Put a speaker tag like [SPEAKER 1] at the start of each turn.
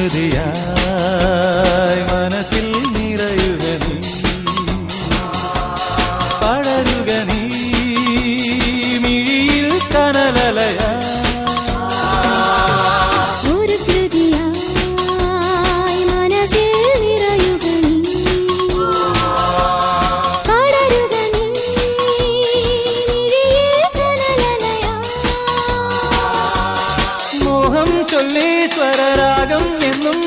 [SPEAKER 1] സ്മൃതിയായി മനസ്സിൽ നിറയുക നീ, പടരുക നീ മിഴിയിൽ കനലലയാ.
[SPEAKER 2] ഒരു സ്മൃതിയായി മനസ്സിൽ നിറയുക നീ, പടരുക നീ മിഴിയിൽ കനലലയാ.
[SPEAKER 1] മോഹം ചൊല്ലി സ്വരരാഗം എന്നും